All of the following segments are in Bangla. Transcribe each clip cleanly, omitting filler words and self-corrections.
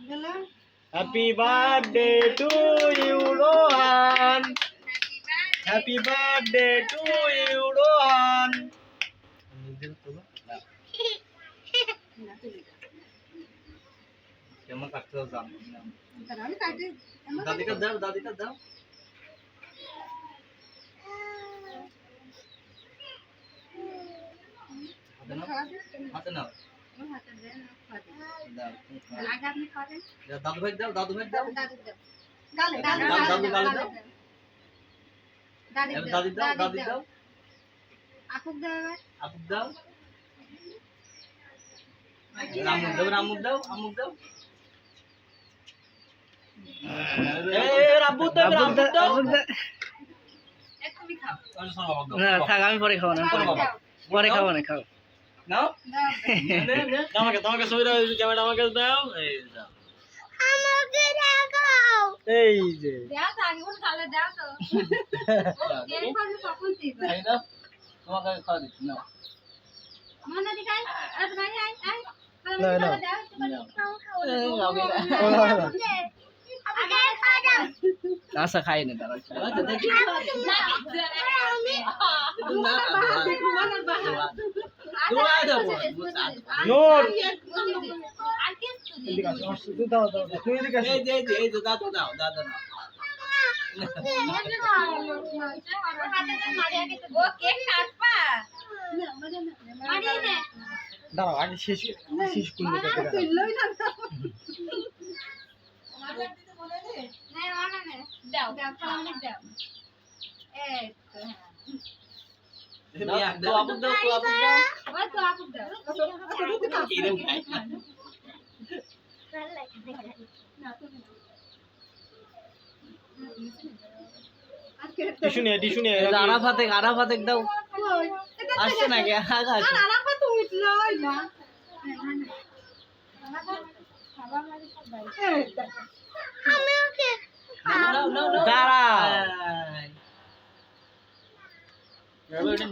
Happy birthday to you Rohan. Happy birthday to you Rohan. কেমন কাটতে দাও জানো দাদিকে দাও দাদিকে দাও হাতে নাও দাদু ভাই দাও দাদু ভাই দাও দাদু গালে দাও দাদি দাও দাদি দাও আপুক দাও রামু দাও আমুক দাও রাব্বু দাও তুমি খাও না থাক আমি পরে খাবো না পরে খাবো না খাও নাও আমাকে তোমাকে ছবি দাও ক্যামেরা আমাকে দাও এই দাও আমাকে দেখাও এই যে দাও তো আগে কোন খালে দাও তো কেন পারবে কখন দিবা এই দাও তোমাকে খাওয়া দিচ্ছি নাও মনে দিকাই আরে ভাই আই আই না না আগে খাওয়া দাও আচ্ছা খাই না দাঁড়াও আচ্ছা দেখি নোট এদিকে আসো দাও দাও তুমি এদিকে আসো এই যে দাও দাও দাও দাও দাঁড়াও আগে শেষ করলে আরাফাতে দাও আসছে নাকি আরাফাতে উঠলো না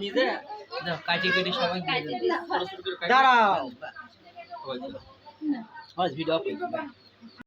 নিজে কাটি কেটে সবাই দাঁড়াও ভিডিও